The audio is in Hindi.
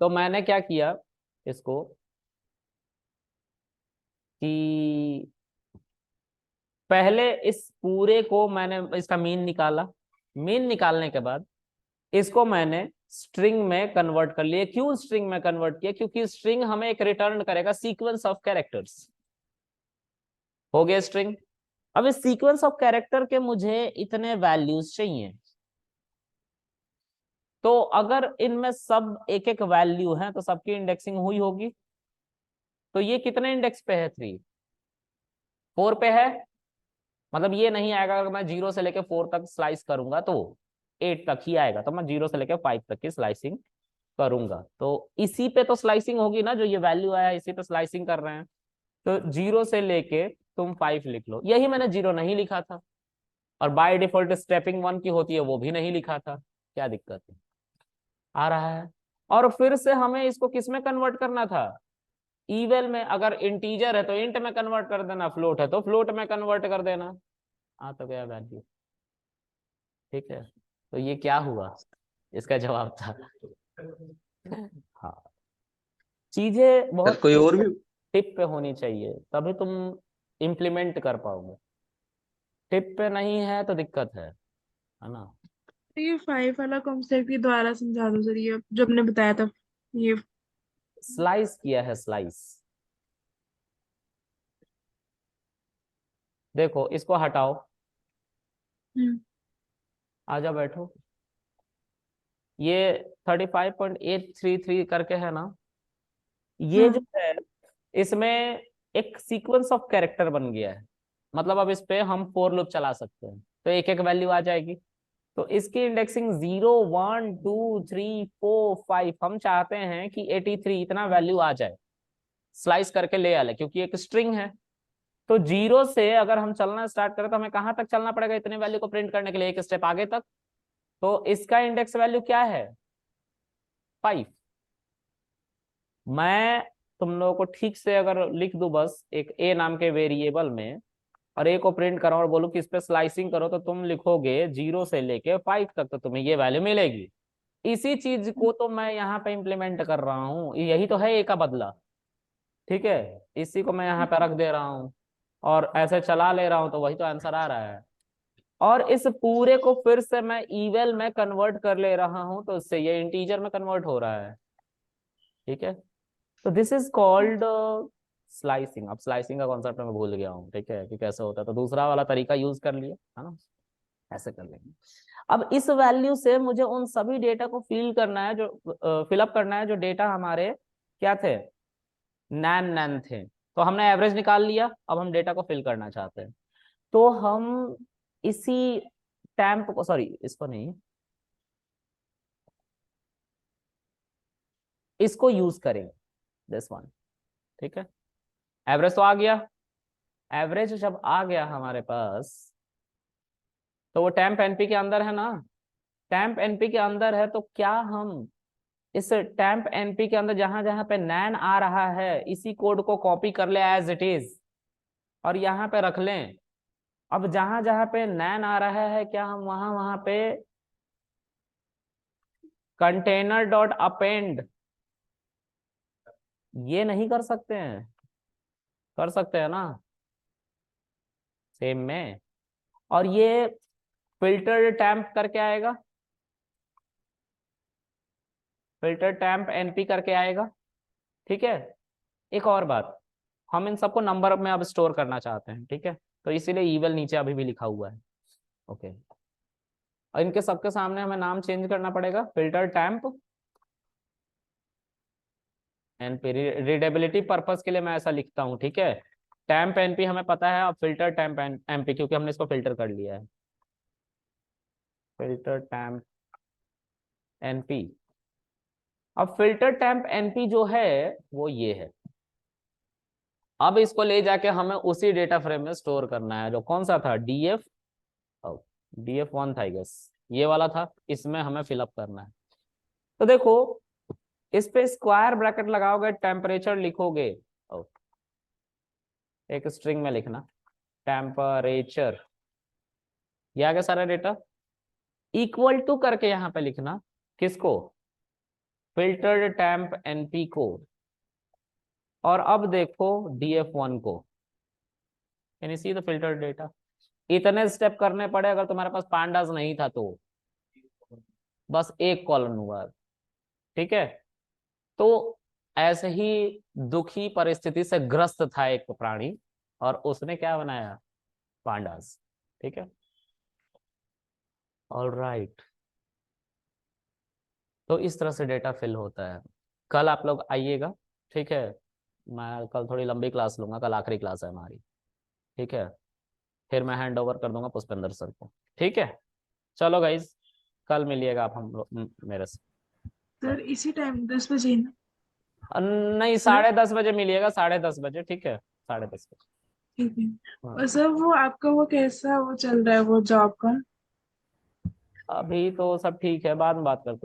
तो मैंने क्या किया इसको कि पहले इस पूरे को मैंने इसका मीन निकाला। मीन निकालने के बाद इसको मैंने स्ट्रिंग में कन्वर्ट कर लिया। क्यों स्ट्रिंग में कन्वर्ट किया? क्योंकि स्ट्रिंग हमें एक रिटर्न करेगा सीक्वेंस ऑफ कैरेक्टर्स। हो गया स्ट्रिंग। अब इस सीक्वेंस ऑफ कैरेक्टर के मुझे इतने वैल्यूज चाहिए। तो अगर इनमें सब एक एक वैल्यू है तो सबकी इंडेक्सिंग हुई होगी। तो ये कितने इंडेक्स पे है? 3 4 पे है। मतलब ये नहीं आएगा अगर मैं 0 से लेके 4 तक स्लाइस करूंगा तो 8 तक ही आएगा। तो मैं 0 से लेके 5 तक की स्लाइसिंग करूंगा तो इसी पे तो स्लाइसिंग होगी ना। जो ये वैल्यू आया इसी पे स्लाइसिंग कर रहे हैं। तो 0 से लेके तुम 5 लिख लो। यही मैंने 0 नहीं लिखा था। और बाय डिफॉल्ट स्टेपिंग 1 की होती है वो भी नहीं लिखा था। क्या दिक्कत है? आ रहा है। और फिर से हमें इसको किस में कन्वर्ट करना था? इवेल में। अगर इंटीजर है तो इंट में कन्वर्ट कर देना, फ्लोट है तो फ्लोट में कन्वर्ट कर देना। आ तो गया वैल्यू। ठीक है। तो ये क्या हुआ? इसका जवाब था हाँ। चीजें सर बहुत कोई और भी? टिप पे होनी चाहिए तभी तुम इम्प्लीमेंट कर पाओगे। टिप पे नहीं है तो दिक्कत है ना। तो ये 5 वाला कॉन्सेप्ट ही दोबारा समझा दो सर, ये जो हमने बताया था ये। स्लाइस किया है, स्लाइस। देखो इसको हटाओ। हम्म। आजा बैठो। ये 35.833 करके है ना। ये जो हाँ। है इसमें एक सीक्वेंस ऑफ कैरेक्टर बन गया है। मतलब अब इस पे हम फोर लूप चला सकते हैं तो एक एक वैल्यू आ जाएगी। तो इसकी इंडेक्सिंग 0 1 2 3 4 5। हम चाहते हैं कि 83 इतना वैल्यू आ जाए। स्लाइस करके ले आ ले क्योंकि एक स्ट्रिंग है। तो 0 से अगर हम चलना स्टार्ट करें तो हमें कहां तक चलना पड़ेगा इतने वैल्यू को प्रिंट करने के लिए? एक स्टेप आगे तक। तो इसका इंडेक्स वैल्यू क्या है? 5। मैं तुम लोगों को ठीक से अगर लिख दूं बस एक ए नाम के वेरिएबल में और ए को प्रिंट करो और बोलो कि इस पे स्लाइसिंग करो तो तुम लिखोगे 0 से लेके 5 तक तो तुम्हें ये वैल्यू मिलेगी। इसी चीज को तो मैं यहाँ पे इम्प्लीमेंट कर रहा हूँ। यही तो है ए का बदला। ठीक है। इसी को मैं यहाँ पे रख दे रहा हूँ और ऐसे चला ले रहा हूँ तो वही तो आंसर आ रहा है। और इस पूरे को फिर से मैं इवेल में कन्वर्ट कर ले रहा हूँ तो इससे ये इंटीजर में कन्वर्ट हो रहा है। ठीक है। तो दिस इज कॉल्ड स्लाइसिंग। अब स्लाइसिंग का कॉन्सेप्ट मैं भूल गया हूँ। ठीक है कि कैसे होता है तो दूसरा वाला तरीका यूज कर लिया है ना। ऐसे कर लेंगे। अब इस वैल्यू से मुझे उन सभी डेटा को फिल करना है जो फिलअप करना है जो डेटा हमारे क्या थे? नैन नैन थे। तो हमने एवरेज निकाल लिया। अब हम डेटा को फिल करना चाहते हैं। तो हम इसी टैम्प को, सॉरी इसको नहीं, इसको यूज करेंगे। This one. ठीक है। एवरेज तो आ गया। एवरेज जब आ गया हमारे पास तो वो टैम्प एनपी के अंदर है ना। टैम्प एनपी के अंदर है तो क्या हम इस टैम्प एनपी के अंदर जहां जहां पे नैन आ रहा है इसी कोड को कॉपी कर ले एज इट इज और यहाँ पे रख लें। अब जहां जहां पे नैन आ रहा है क्या हम वहां वहां पे कंटेनर डॉट अपेंड ये नहीं कर सकते हैं? कर सकते हैं ना सेम में। और ये फिल्टर टैम्प करके आएगा। फिल्टर टैम्प एनपी करके आएगा। ठीक है। एक और बात, हम इन सबको नंबर में अब स्टोर करना चाहते हैं। ठीक है। तो इसीलिए इवल नीचे अभी भी लिखा हुआ है। ओके। और इनके सबके सामने हमें नाम चेंज करना पड़ेगा। Filter temp NP. Readability purpose के लिए मैं ऐसा लिखता हूँ। ठीक है। टैम्प एनपी हमें पता है। अब फिल्टर टैम्प एनपी क्योंकि हमने इसको फिल्टर कर लिया है। Filter temp NP. अब फिल्टर टैम्प एनपी जो है वो ये है। अब इसको ले जाके हमें उसी डेटा फ्रेम में स्टोर करना है जो कौन सा था? डीएफ। डीएफ 1 था गेस। ये वाला था। इसमें हमें फिलअप करना है। तो देखो इस पे स्क्वायर ब्रैकेट लगाओगे टेम्परेचर लिखोगे। एक स्ट्रिंग में लिखना टेम्परेचर। ये आ गया सारा डेटा। इक्वल टू करके यहाँ पे लिखना किसको? फिल्टर्ड टेम्प एनपी को, और अब देखो डीएफ1 को। Can you see the filtered data? इतने स्टेप करने पड़े अगर तुम्हारे पास पांडास नहीं था तो, बस एक कॉलन हुआ। ठीक है, तो ऐसे ही दुखी परिस्थिति से ग्रस्त था एक प्राणी, और उसने क्या बनाया? पांडास। ठीक है, ऑल राइट। तो इस तरह से डेटा फिल होता है। कल आप लोग आइएगा, ठीक है? मैं कल थोड़ी लंबी क्लास लूंगा, कल आखिरी क्लास है हमारी। ठीक है, फिर मैं हैंड ओवर कर दूंगा पुष्पेंद्र सर को। ठीक है, चलो गाइज, कल मिलिएगा आप हम लोग मेरे से। सर इसी टाइम 10 बजे ना? नहीं, सर 10:30 बजे मिलिएगा, 10:30 बजे। ठीक है, 10:30 बजे। ठीक है। हाँ, और सर वो आपका वो कैसा वो चल रहा है वो जॉब का? अभी तो सब ठीक है, बाद में बात करते हैं।